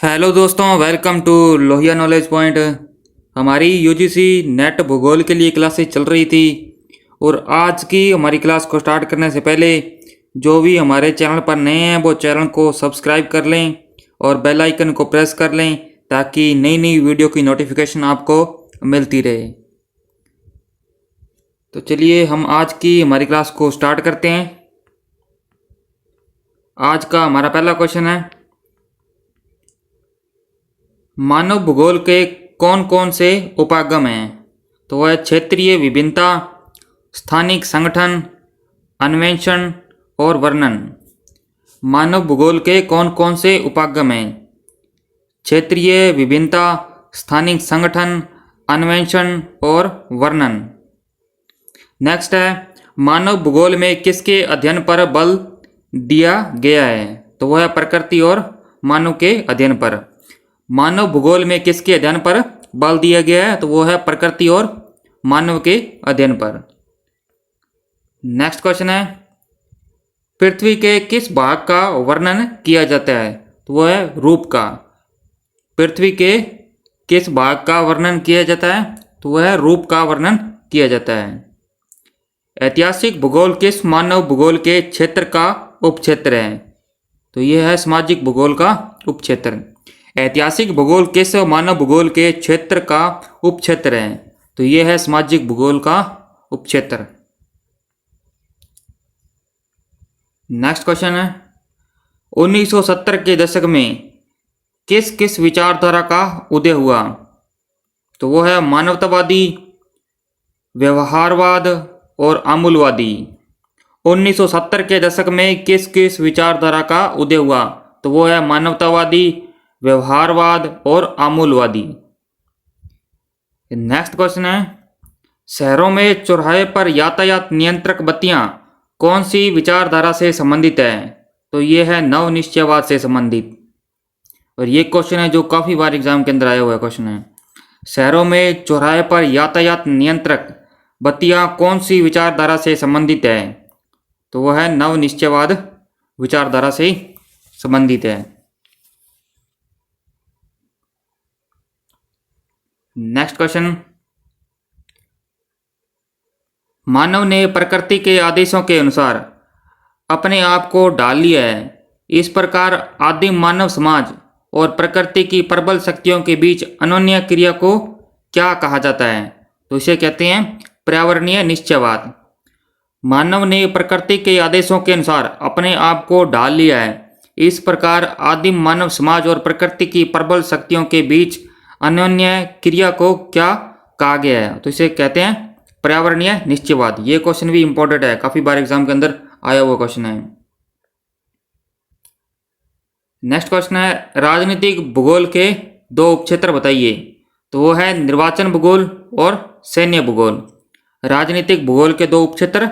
Hello दोस्तों, welcome to Lohia knowledge point. हमारी UGC NET भूगोल के लिए क्लासेस चल रही थी और आज की हमारी क्लास को स्टार्ट करने से पहले जो भी हमारे चैनल पर नए हैं वो चैनल को सब्सक्राइब कर लें और बेल आइकन को प्रेस कर लें ताकि नई नई वीडियो की नोटिफिकेशन आपको मिलती रहे। तो चलिए हम आज की हमारी क्लास को स्टार्ट करते हैं। आज का हमारा पहला क्वेश्चन है, मानव भूगोल के कौन कौन से उपागम हैं? तो वह क्षेत्रीय विभिन्नता, स्थानिक संगठन, अन्वेषण और वर्णन। मानव भूगोल के कौन कौन से उपागम हैं? क्षेत्रीय विभिन्नता, स्थानिक संगठन, अन्वेषण और वर्णन। नेक्स्ट है, मानव भूगोल में किसके अध्ययन पर बल दिया गया है? तो वह है प्रकृति और मानव के अध्ययन पर। मानव भूगोल में किसके अध्ययन पर बल दिया गया है? तो वो है प्रकृति और मानव के अध्ययन पर। नेक्स्ट क्वेश्चन है, पृथ्वी के किस भाग का वर्णन किया जाता है? तो वो है रूप का। पृथ्वी के किस भाग का वर्णन किया जाता है? तो वह है रूप का वर्णन किया जाता है। ऐतिहासिक भूगोल किस मानव भूगोल के क्षेत्र का उपक्षेत्र है? तो यह है सामाजिक भूगोल का उपक्षेत्र। ऐतिहासिक भूगोल किस मानव भूगोल के क्षेत्र का उपक्षेत्र है? तो यह है सामाजिक भूगोल का उपक्षेत्र। नेक्स्ट क्वेश्चन है, 1970 के दशक में किस किस विचारधारा का उदय हुआ? तो वो है मानवतावादी, व्यवहारवाद और आमूलवादी। 1970 के दशक में किस किस विचारधारा का उदय हुआ? तो वो है मानवतावादी, व्यवहारवाद और आमूलवादी। नेक्स्ट क्वेश्चन है, शहरों में चौराहे पर यातायात नियंत्रक बत्तियां कौन सी विचारधारा से संबंधित है? तो ये है नवनिश्चयवाद से संबंधित। और ये क्वेश्चन है जो काफ़ी बार एग्जाम के अंदर आया हुआ क्वेश्चन है। शहरों में चौराहे पर यातायात नियंत्रक बत्तियां कौन सी विचारधारा से संबंधित है? तो वह है नवनिश्चयवाद विचारधारा से संबंधित है। नेक्स्ट क्वेश्चन, मानव ने प्रकृति के आदेशों के अनुसार अपने आप को ढाल लिया है। इस प्रकार आदिम मानव समाज और प्रकृति की प्रबल शक्तियों के बीच अनोन्य क्रिया को क्या कहा जाता है? तो इसे कहते हैं पर्यावरणीय निश्चयवाद। मानव ने प्रकृति के आदेशों के अनुसार अपने आप को ढाल लिया है। इस प्रकार आदिम मानव समाज और प्रकृति की प्रबल शक्तियों के बीच अनोन्य क्रिया को क्या कहा गया है? तो इसे कहते हैं पर्यावरणीय निश्चयवाद। ये क्वेश्चन भी इंपॉर्टेंट है, काफी बार एग्जाम के अंदर आया हुआ क्वेश्चन है। नेक्स्ट क्वेश्चन है, राजनीतिक भूगोल के दो उपक्षेत्र बताइए। तो वो है निर्वाचन भूगोल और सैन्य भूगोल। राजनीतिक भूगोल के दो उपक्षेत्र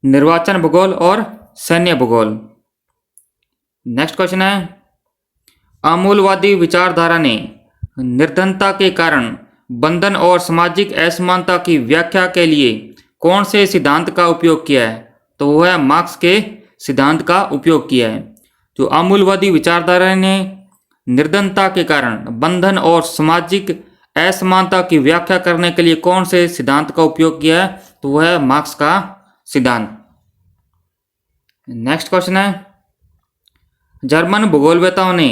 निर्वाचन भूगोल और सैन्य भूगोल। नेक्स्ट क्वेश्चन है, आमूलवादी विचारधारा ने निर्धनता के कारण बंधन और सामाजिक असमानता की व्याख्या के लिए कौन से सिद्धांत का उपयोग किया है? तो वह है मार्क्स के सिद्धांत का उपयोग किया है। जो आमूलवादी विचारधारा ने निर्धनता के कारण बंधन और सामाजिक असमानता की व्याख्या करने के लिए कौन से सिद्धांत का उपयोग किया है? तो वह है मार्क्स का सिद्धांत। नेक्स्ट क्वेश्चन है, जर्मन भूगोलवेताओं ने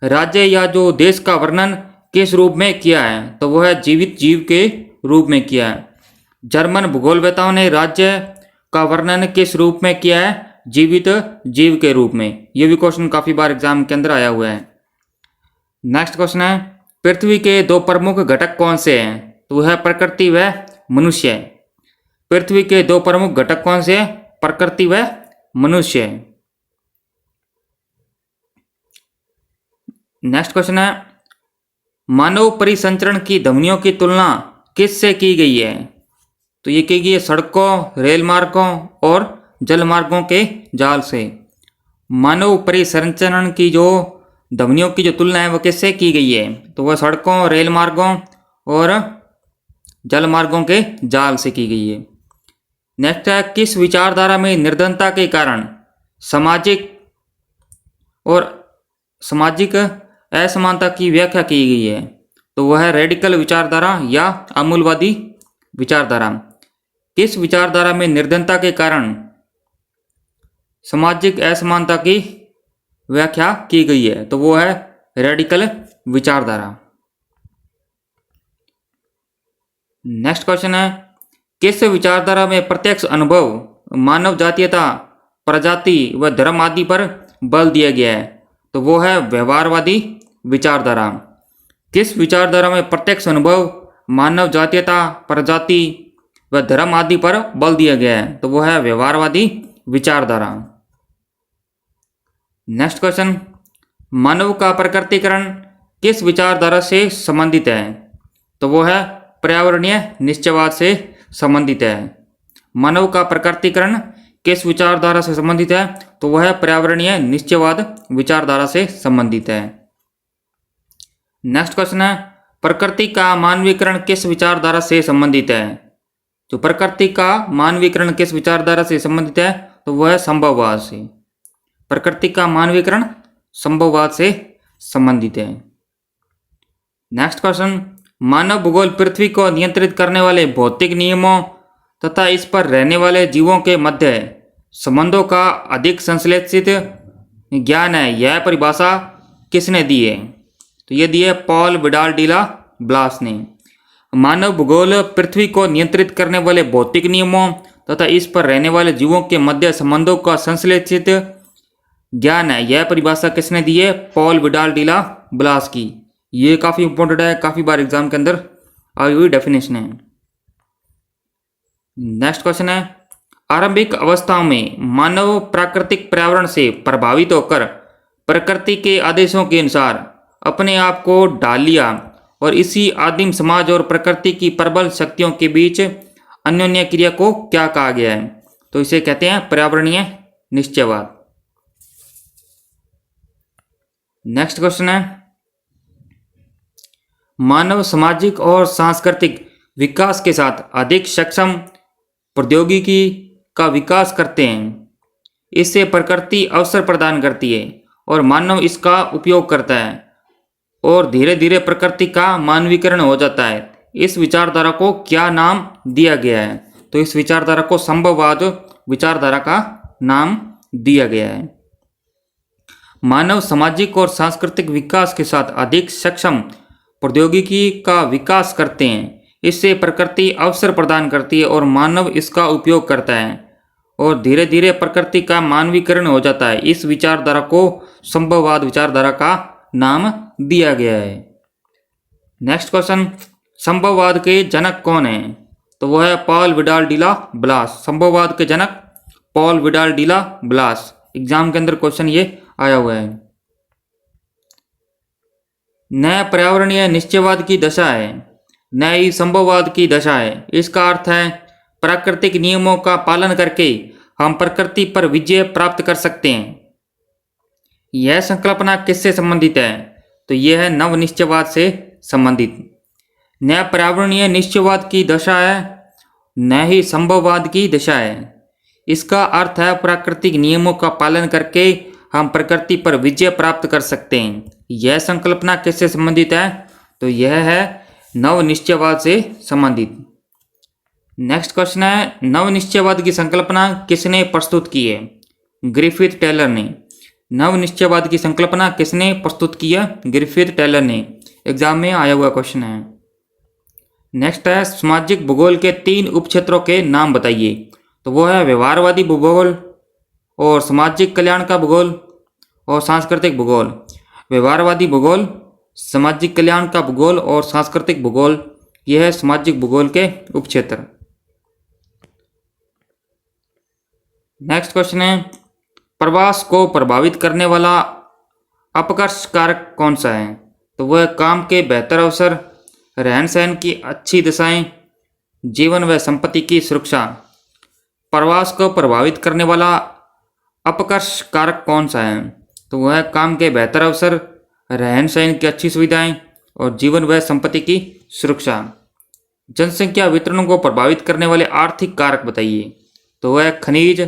राज्य या जो देश का वर्णन किस रूप में किया है? तो वह है जीवित जीव के रूप में किया है। जर्मन भूगोलवेताओं ने राज्य का वर्णन किस रूप में किया है? जीवित जीव के रूप में। यह भी क्वेश्चन काफी बार एग्जाम के अंदर आया हुआ है। नेक्स्ट क्वेश्चन है, पृथ्वी के दो प्रमुख घटक कौन से हैं? तो वह है प्रकृति व मनुष्य। पृथ्वी के दो प्रमुख घटक कौन से हैं? प्रकृति व मनुष्य। नेक्स्ट क्वेश्चन है, मानव परिसंचरण की ध्वनियों की तुलना किससे की गई है? तो ये की गई है सड़कों, रेल मार्गों और जल मार्गों के जाल से। मानव परिसंचरण की जो ध्वनियों की जो तुलना है वो किससे की गई है? तो वह सड़कों, रेल मार्गों और जल मार्गों के जाल से की गई है। नेक्स्ट है, किस विचारधारा में निर्धनता के कारण सामाजिक असमानता की व्याख्या की गई है? तो वह है रेडिकल विचारधारा या अमूलवादी विचारधारा। किस विचारधारा में निर्धनता के कारण सामाजिक असमानता की व्याख्या की गई है? तो वो है रेडिकल विचारधारा। नेक्स्ट क्वेश्चन है, किस विचारधारा में प्रत्यक्ष अनुभव, मानव जातीयता, प्रजाति व धर्म आदि पर बल दिया गया है? तो वो है व्यवहारवादी विचारधारा। किस विचारधारा में प्रत्यक्ष अनुभव, मानव जातीयता, प्रजाति व धर्म आदि पर बल दिया गया है? तो वो है व्यवहारवादी विचारधारा। नेक्स्ट क्वेश्चन, मानव का प्रकृतिकरण किस विचारधारा से संबंधित है? तो वो है पर्यावरणीय निश्चयवाद से संबंधित है। मानव का प्रकृतिकरण किस विचारधारा से संबंधित है? तो वह पर्यावरणीय निश्चयवाद विचारधारा से संबंधित है। नेक्स्ट क्वेश्चन है, प्रकृति का मानवीकरण किस विचारधारा से संबंधित है? जो प्रकृति का मानवीकरण किस विचारधारा से संबंधित है? तो वह है संभववाद से। प्रकृति का मानवीकरण संभववाद से संबंधित है। नेक्स्ट क्वेश्चन, मानव भूगोल पृथ्वी को नियंत्रित करने वाले भौतिक नियमों तथा इस पर रहने वाले जीवों के मध्य संबंधों का अधिक संश्लेषित ज्ञान है, यह परिभाषा किसने दी है? तो ये दी है पॉल विडाल डी ब्लास ने। मानव भूगोल पृथ्वी को नियंत्रित करने वाले भौतिक नियमों तथा इस पर रहने वाले जीवों के मध्य संबंधों का संश्लेषित ज्ञान है, यह परिभाषा किसने दी है? पॉल विडाल डी ब्लास की। ये काफ़ी इंपॉर्टेंट है, काफ़ी बार एग्जाम के अंदर आई हुई डेफिनेशन है। नेक्स्ट क्वेश्चन है, आरंभिक अवस्थाओं में मानव प्राकृतिक पर्यावरण से प्रभावित होकर प्रकृति के आदेशों के अनुसार अपने आप को ढाल लिया और इसी आदिम समाज और प्रकृति की प्रबल शक्तियों के बीच अन्योन्य क्रिया को क्या कहा गया है? तो इसे कहते हैं पर्यावरणीय निश्चयवाद। नेक्स्ट क्वेश्चन है, मानव सामाजिक और सांस्कृतिक विकास के साथ अधिक सक्षम प्रौद्योगिकी का विकास करते हैं। इससे प्रकृति अवसर प्रदान करती है और मानव इसका उपयोग करता है और धीरे धीरे प्रकृति का मानवीकरण हो जाता है। इस विचारधारा को क्या नाम दिया गया है? तो इस विचारधारा को संभववाद विचारधारा का नाम दिया गया है। मानव सामाजिक और सांस्कृतिक विकास के साथ अधिक सक्षम प्रौद्योगिकी का विकास करते हैं। इससे प्रकृति अवसर प्रदान करती है और मानव इसका उपयोग करता है और धीरे धीरे प्रकृति का मानवीकरण हो जाता है। इस विचारधारा को संभववाद विचारधारा का नाम दिया गया है। नेक्स्ट क्वेश्चन, संभववाद के जनक कौन हैं? तो वह है पॉल विडाल डी ब्लास। संभववाद के जनक Paul Vidal de Blache. Exam के अंदर क्वेश्चन ये आया हुआ है। नया पर्यावरणीय निश्चयवाद की दशा है, नई संभववाद की दशा है। इसका अर्थ है प्राकृतिक नियमों का पालन करके हम प्रकृति पर विजय प्राप्त कर सकते हैं। यह संकल्पना किससे संबंधित है? तो यह है नव निश्चयवाद से संबंधित। नया पर्यावरणीय निश्चयवाद की दशा है, न ही संभववाद की दशा है। इसका अर्थ है प्राकृतिक नियमों का पालन करके हम प्रकृति पर विजय प्राप्त कर सकते हैं। यह संकल्पना किससे संबंधित है? तो यह है नव निश्चयवाद से संबंधित। नेक्स्ट क्वेश्चन है, नव निश्चयवाद की संकल्पना किसने प्रस्तुत की है? ग्रिफिथ टेलर ने। नव निश्चयवाद की संकल्पना किसने प्रस्तुत की है? ग्रिफिथ टेलर ने। एग्जाम में आया हुआ क्वेश्चन है। नेक्स्ट है, सामाजिक भूगोल के 3 उपक्षेत्रों के नाम बताइए। तो वो है व्यवहारवादी भूगोल और सामाजिक कल्याण का भूगोल और सांस्कृतिक भूगोल। व्यवहारवादी भूगोल, सामाजिक कल्याण का भूगोल और सांस्कृतिक भूगोल, यह है सामाजिक भूगोल के उपक्षेत्र। नेक्स्ट क्वेश्चन है, प्रवास को प्रभावित करने वाला अपकर्ष कारक कौन सा है? तो वह काम के बेहतर अवसर, रहन सहन की अच्छी दशाएं, जीवन व संपत्ति की सुरक्षा। प्रवास को प्रभावित करने वाला अपकर्ष कारक कौन सा है? तो वह काम के बेहतर अवसर, रहन सहन की अच्छी सुविधाएं और जीवन व संपत्ति की सुरक्षा। जनसंख्या वितरण को प्रभावित करने वाले आर्थिक कारक बताइए। तो वह खनिज,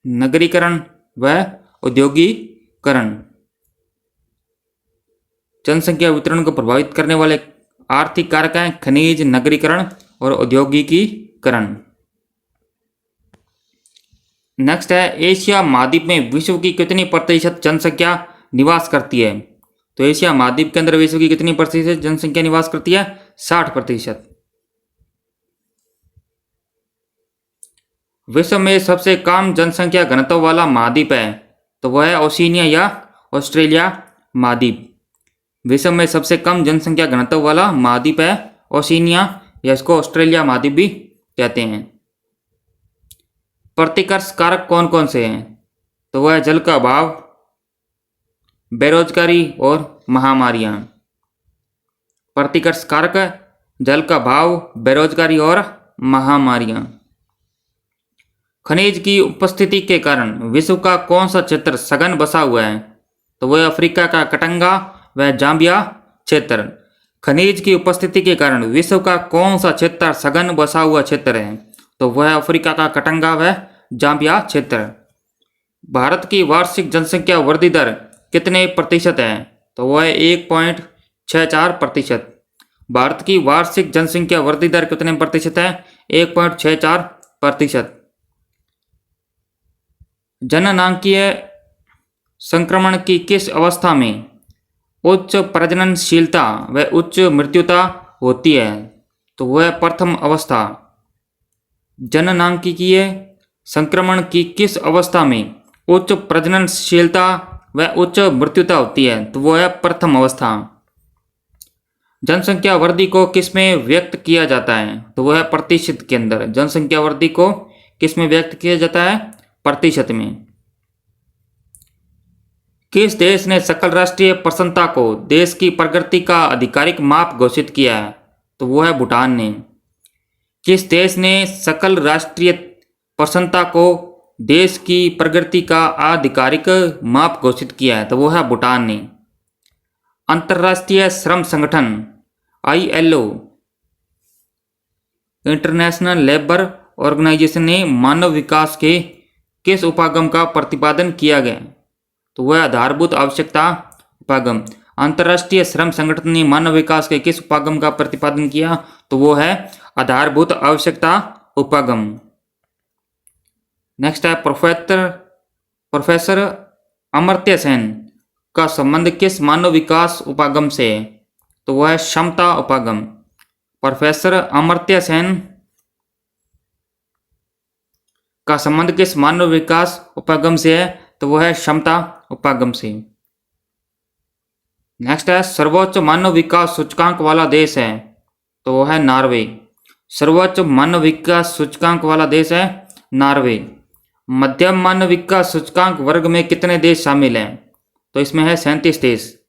नगरीकरण व औद्योगिकरण। जनसंख्या वितरण को प्रभावित करने वाले आर्थिक कारक हैं खनिज, नगरीकरण और औद्योगिकीकरण। नेक्स्ट है एशिया महाद्वीप में विश्व की कितनी प्रतिशत जनसंख्या निवास करती है? तो एशिया महाद्वीप के अंदर विश्व की कितनी प्रतिशत जनसंख्या निवास करती है? 60%। विश्व में सबसे कम जनसंख्या घनत्व वाला महाद्वीप है तो वह है ओशिनिया या ऑस्ट्रेलिया महाद्वीप। विश्व में सबसे कम जनसंख्या घनत्व वाला महाद्वीप है ओशिनिया या इसको ऑस्ट्रेलिया महाद्वीप भी कहते हैं। प्रतिकर्ष कारक कौन कौन से हैं? तो वह है जल का अभाव, बेरोजगारी और महामारियां। प्रतिकर्ष कारक जल का अभाव, बेरोजगारी और महामारियां। खनिज की उपस्थिति के कारण विश्व का कौन सा क्षेत्र सघन बसा हुआ है? तो वह अफ्रीका का कटंगा व जाम्बिया क्षेत्र। खनिज की उपस्थिति के कारण विश्व का कौन सा क्षेत्र सघन बसा हुआ क्षेत्र है? तो वह अफ्रीका का कटंगा व जाम्बिया क्षेत्र। भारत की वार्षिक जनसंख्या वृद्धि दर कितने प्रतिशत है? तो वह 1.64%। भारत की वार्षिक जनसंख्या वृद्धि दर कितने प्रतिशत है? 1.64%। जननांकीय संक्रमण की किस अवस्था में उच्च प्रजननशीलता व उच्च मृत्युता होती है? तो वह प्रथम अवस्था। जननांकीय संक्रमण की किस अवस्था में उच्च प्रजननशीलता व उच्च मृत्युता होती है? तो वह है प्रथम अवस्था। जनसंख्या वृद्धि को किसमें व्यक्त किया जाता है? तो वह है प्रतिशत के अंदर। जनसंख्या वृद्धि को किसमें व्यक्त किया जाता है? प्रतिशत में। किस देश ने सकल राष्ट्रीय प्रसन्नता को देश की प्रगति का आधिकारिक माप घोषित किया है? तो वो है भूटान ने। किस देश ने सकल राष्ट्रीय प्रसन्नता को देश की प्रगति का आधिकारिक माप घोषित किया है? तो वो है भूटान ने। अंतर्राष्ट्रीय श्रम संगठन ILO इंटरनेशनल लेबर ऑर्गेनाइजेशन ने मानव विकास के किस उपागम का प्रतिपादन किया गया? तो वह आधारभूत आवश्यकता उपागम। अंतर्राष्ट्रीय श्रम संगठन ने मानव विकास के किस उपागम का प्रतिपादन किया? तो वो है आधारभूत आवश्यकता उपागम। नेक्स्ट है प्रोफेसर अमर्त्य सेन का संबंध किस मानव विकास उपागम से है? तो वह है क्षमता उपागम। प्रोफेसर अमर्त्य सेन का संबंध किस मानव विकास उपागम से है? तो वह है क्षमता उपागम से। नेक्स्ट है सर्वोच्च मानव विकास सूचकांक वाला देश है तो वह है नॉर्वे। सर्वोच्च मानव विकास सूचकांक वाला देश है नॉर्वे। मध्यम मानव विकास सूचकांक वर्ग में कितने देश शामिल हैं? तो इसमें है 37 देश।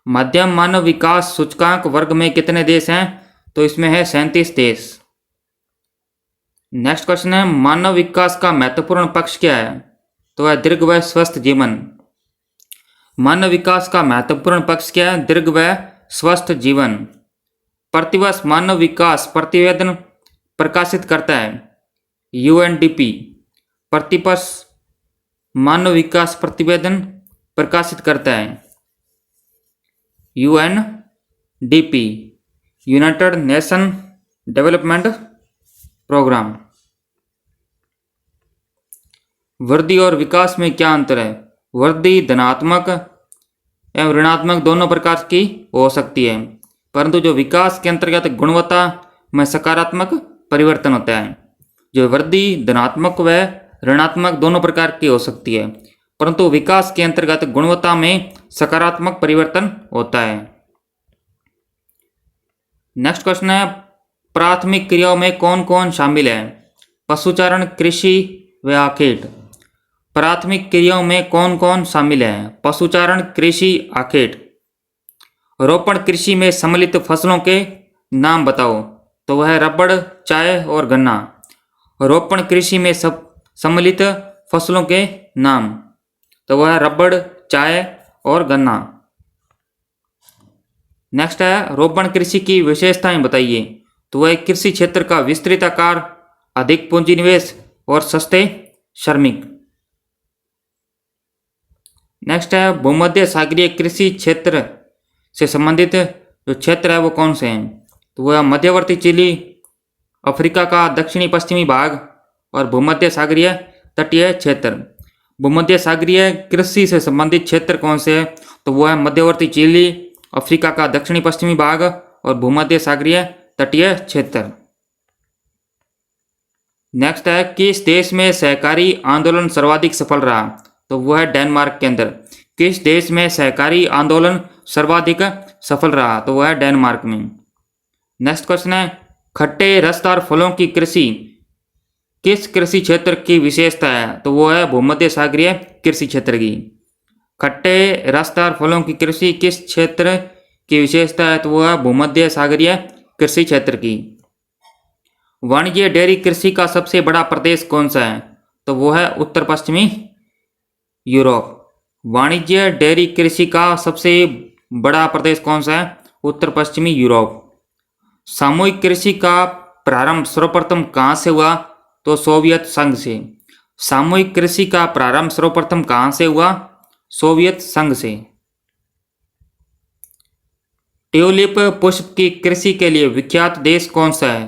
मध्यम मानव विकास सूचकांक वर्ग में कितने देश हैं? तो इसमें है 37 देश। नेक्स्ट क्वेश्चन है मानव विकास का महत्वपूर्ण पक्ष क्या है? तो है दीर्घ व स्वस्थ जीवन। मानव विकास का महत्वपूर्ण पक्ष क्या है? दीर्घ व स्वस्थ जीवन। प्रतिवर्ष मानव विकास प्रतिवेदन प्रकाशित करता है UNDP। प्रतिवर्ष मानव विकास प्रतिवेदन प्रकाशित करता है UNDP, United Nation Development Programme. वृद्धि और विकास में क्या अंतर है? वृद्धि धनात्मक एवं ऋणात्मक दोनों प्रकार की हो सकती है, परंतु जो विकास के अंतर्गत गुणवत्ता में सकारात्मक परिवर्तन होता है। जो वृद्धि धनात्मक व ऋणात्मक दोनों प्रकार की हो सकती है, परंतु विकास के अंतर्गत गुणवत्ता में सकारात्मक परिवर्तन होता है। नेक्स्ट क्वेश्चन है प्राथमिक क्रियाओं में कौन कौन शामिल है? पशुचारण, कृषि व आखेट। प्राथमिक क्रियाओं में कौन कौन शामिल है? पशुचारण, कृषि, आखेट। रोपण कृषि में सम्मिलित फसलों के नाम बताओ। तो वह है रबड़, चाय और गन्ना। रोपण कृषि में सम्मिलित फसलों के नाम तो वह है रबड़, चाय और गन्ना। नेक्स्ट है रोपण कृषि की विशेषताएं बताइए। तो वह कृषि क्षेत्र का विस्तृत आकार, अधिक पूंजी निवेश और सस्ते श्रमिक। नेक्स्ट है भूमध्य सागरीय कृषि क्षेत्र से संबंधित जो क्षेत्र है वो कौन से हैं? तो वह मध्यवर्ती चिली, अफ्रीका का दक्षिणी पश्चिमी भाग और भूमध्य सागरीय तटीय क्षेत्र। भूमध्य सागरीय कृषि से संबंधित क्षेत्र कौन से हैं? तो वह है मध्यवर्ती चिली, अफ्रीका का दक्षिणी पश्चिमी भाग और भूमध्य सागरीय तटीय क्षेत्र। नेक्स्ट है, किस देश में सहकारी आंदोलन सर्वाधिक सफल रहा? तो वह है डेनमार्क के अंदर। किस देश में सहकारी आंदोलन सर्वाधिक सफल रहा? तो वह है डेनमार्क में। नेक्स्ट क्वेश्चन है, खट्टे रसदार फलों की कृषि किस कृषि क्षेत्र की विशेषता है? तो वो है भूमध्य सागरीय कृषि क्षेत्र की। खट्टे रसदार फलों की कृषि किस क्षेत्र की विशेषता है? तो वो है भूमध्य सागरीय कृषि क्षेत्र की। वाणिज्य डेयरी कृषि का सबसे बड़ा प्रदेश कौन सा है? तो वो है उत्तर पश्चिमी यूरोप। वाणिज्य डेयरी कृषि का सबसे बड़ा प्रदेश कौन सा है? उत्तर पश्चिमी यूरोप। सामूहिक कृषि का प्रारंभ सर्वप्रथम कहाँ से हुआ? तो सोवियत संघ से। सामूहिक कृषि का प्रारंभ सर्वप्रथम कहाँ से हुआ? सोवियत संघ से। ट्यूलिप पुष्प की कृषि के लिए विख्यात देश कौन सा है?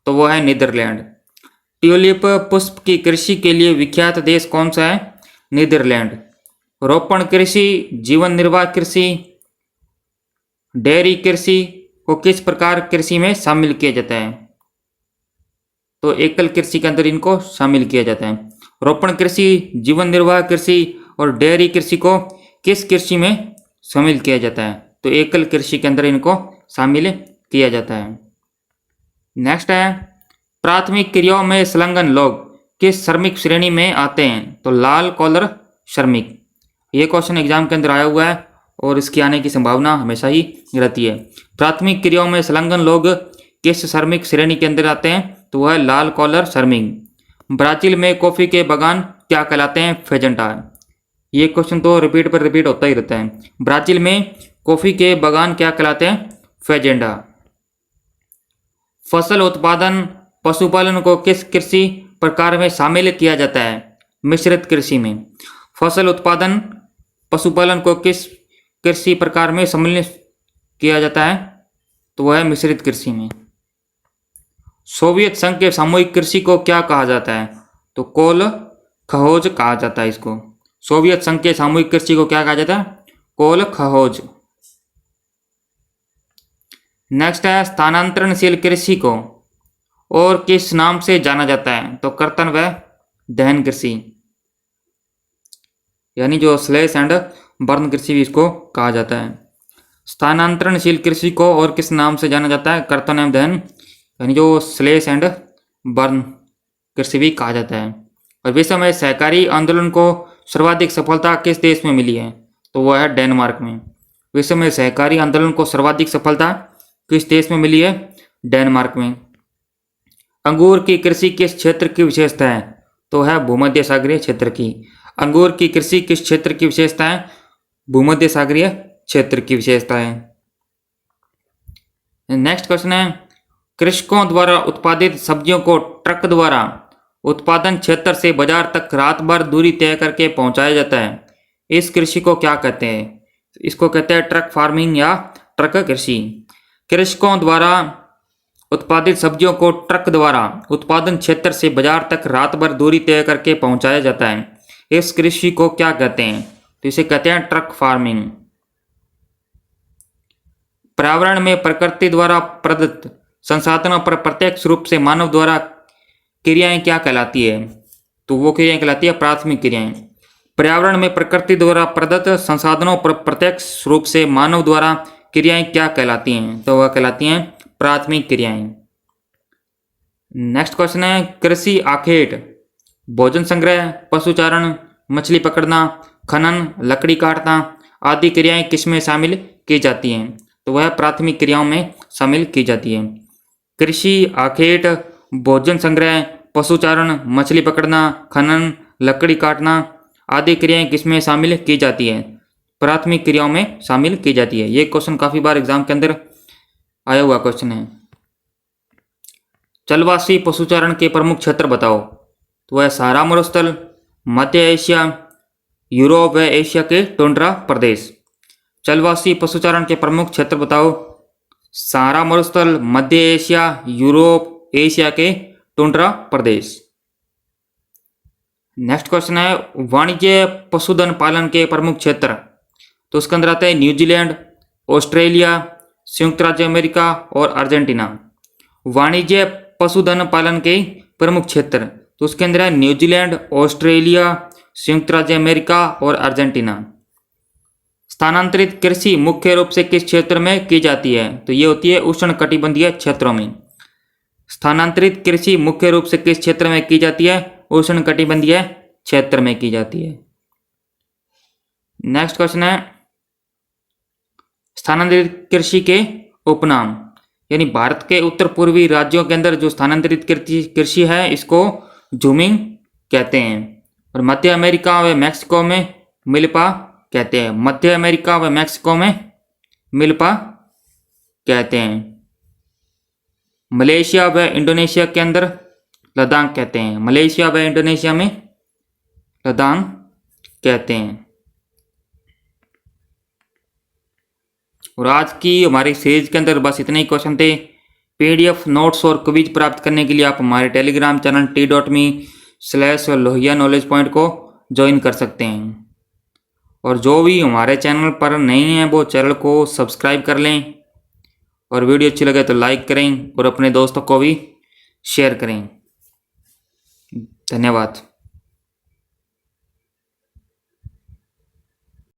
तो वह है नीदरलैंड। ट्यूलिप पुष्प की कृषि के लिए विख्यात देश कौन सा है? नीदरलैंड। रोपण कृषि, जीवन निर्वाह कृषि, डेयरी कृषि को किस प्रकार कृषि में शामिल किया जाता है? तो एकल कृषि के अंदर इनको शामिल किया जाता है। रोपण कृषि, जीवन निर्वाह कृषि और डेयरी कृषि को किस कृषि में शामिल किया जाता है? तो एकल कृषि के अंदर इनको शामिल किया जाता है। नेक्स्ट है, प्राथमिक क्रियाओं में संलग्न लोग किस श्रमिक श्रेणी में आते हैं? तो लाल कॉलर श्रमिक। ये क्वेश्चन एग्जाम के अंदर आया हुआ है और इसकी आने की संभावना हमेशा ही रहती है। प्राथमिक क्रियाओं में संलग्न लोग किस श्रमिक श्रेणी के अंदर आते हैं? तो वह है लाल कॉलर श्रमिक। ब्राजील में कॉफी के बागान क्या कहलाते हैं? फेजेंटा। ये क्वेश्चन तो रिपीट पर रिपीट होता ही रहता है। ब्राजील में कॉफी के बागान क्या कहलाते हैं? फेजेंडा। फसल उत्पादन पशुपालन को किस कृषि प्रकार में शामिल किया जाता है? मिश्रित कृषि में। फसल उत्पादन पशुपालन को किस कृषि प्रकार में सम्मिलित किया जाता है? तो वह है मिश्रित कृषि में। सोवियत संघ के सामूहिक कृषि को क्या कहा जाता है? तो कोल खहोज कहा जाता है इसको। सोवियत संघ के सामूहिक कृषि को क्या कहा जाता है? कोल खहोज। नेक्स्ट है, स्थानांतरणशील कृषि को और किस नाम से जाना जाता है? तो कर्तन व दहन कृषि, यानी जो स्लेश एंड बर्न कृषि भी इसको कहा जाता है। स्थानांतरणशील कृषि को और किस नाम से जाना जाता है? कर्तन एवं दहन, यानी जो स्लेश एंड बर्न कृषि भी कहा जाता है। और विश्व में सहकारी आंदोलन को सर्वाधिक सफलता किस देश में मिली है? तो वह है डेनमार्क में। विश्व में सहकारी आंदोलन को सर्वाधिक सफलता किस देश में मिली है? डेनमार्क में। अंगूर की कृषि किस क्षेत्र की विशेषता है? तो है भूमध्य सागरीय क्षेत्र की। अंगूर की कृषि किस क्षेत्र की विशेषता है? भूमध्य सागरीय क्षेत्र की विशेषता है। नेक्स्ट क्वेश्चन है, कृषकों द्वारा उत्पादित सब्जियों को ट्रक द्वारा उत्पादन क्षेत्र से बाजार तक रात भर दूरी तय करके पहुंचाया जाता है। इस कृषि को क्या कहते हैं? इसको कहते हैं ट्रक फार्मिंग या ट्रक कृषि। कृषकों द्वारा उत्पादित सब्जियों को ट्रक द्वारा उत्पादन क्षेत्र से बाजार तक रात भर दूरी तय करके पहुंचाया जाता है। इस कृषि को क्या कहते हैं? तो इसे कहते हैं ट्रक फार्मिंग। पर्यावरण में प्रकृति द्वारा प्रदत्त संसाधनों पर प्रत्यक्ष रूप से मानव द्वारा क्रियाएं क्या कहलाती है? तो वो क्रियाएं कहलाती है प्राथमिक क्रियाएं। पर्यावरण में प्रकृति द्वारा प्रदत्त संसाधनों पर प्रत्यक्ष रूप से मानव द्वारा क्रियाएं क्या कहलाती हैं? तो वह कहलाती हैं प्राथमिक क्रियाएं। नेक्स्ट क्वेश्चन है, कृषि आखेट भोजन संग्रह, पशुचारण, मछली पकड़ना, खनन, लकड़ी काटना आदि क्रियाएं किसमें शामिल की जाती हैं? तो वह प्राथमिक क्रियाओं में शामिल की जाती है। कृषि आखेट भोजन संग्रह, पशुचारण, मछली पकड़ना, खनन, लकड़ी काटना आदि क्रियाएं किसमें शामिल की जाती हैं? प्राथमिक क्रियाओं में शामिल की जाती है। ये क्वेश्चन काफी बार एग्जाम के अंदर आया हुआ क्वेश्चन है। जलवासी पशुचारण के प्रमुख क्षेत्र बताओ। तो वह सहारा मरुस्थल, मध्य एशिया, यूरोप व एशिया के टुंड्रा प्रदेश। जलवासी पशुचारण के प्रमुख क्षेत्र बताओ। सहारा मरुस्थल, मध्य एशिया, यूरोप, एशिया के टुंड्रा प्रदेश। नेक्स्ट क्वेश्चन है वाणिज्य पशुधन पालन के प्रमुख क्षेत्र। तो उसके अंदर आते हैं न्यूजीलैंड, ऑस्ट्रेलिया, संयुक्त राज्य अमेरिका और अर्जेंटीना। वाणिज्य पशुधन पालन के प्रमुख क्षेत्र, तो उसके अंदर है न्यूजीलैंड, ऑस्ट्रेलिया, संयुक्त राज्य अमेरिका और अर्जेंटीना। स्थानांतरित कृषि मुख्य रूप से किस क्षेत्र में की जाती है? तो ये होती है उष्णकटिबंधीय क्षेत्रों में। स्थानांतरित कृषि मुख्य रूप से किस क्षेत्र में की जाती है? उष्णकटिबंधीय क्षेत्र में की जाती है। नेक्स्ट क्वेश्चन है स्थानांतरित कृषि के उपनाम, यानी भारत के उत्तर पूर्वी राज्यों के अंदर जो स्थानांतरित कृषि है इसको जूमिंग कहते हैं। और मध्य अमेरिका व मैक्सिको में मिल्पा कहते हैं। मध्य अमेरिका व मैक्सिको में मिल्पा कहते हैं। मलेशिया व इंडोनेशिया के अंदर लदांग कहते हैं। मलेशिया व इंडोनेशिया में लदांग कहते हैं। और आज की हमारी सीरीज के अंदर बस इतने ही क्वेश्चन थे। पीडीएफ नोट्स और क्विज प्राप्त करने के लिए आप हमारे टेलीग्राम चैनल t.me/लोहिया नॉलेज पॉइंट को ज्वाइन कर सकते हैं। और जो भी हमारे चैनल पर नहीं है वो चैनल को सब्सक्राइब कर लें। और वीडियो अच्छी लगे तो लाइक करें और अपने दोस्तों को भी शेयर करें। धन्यवाद।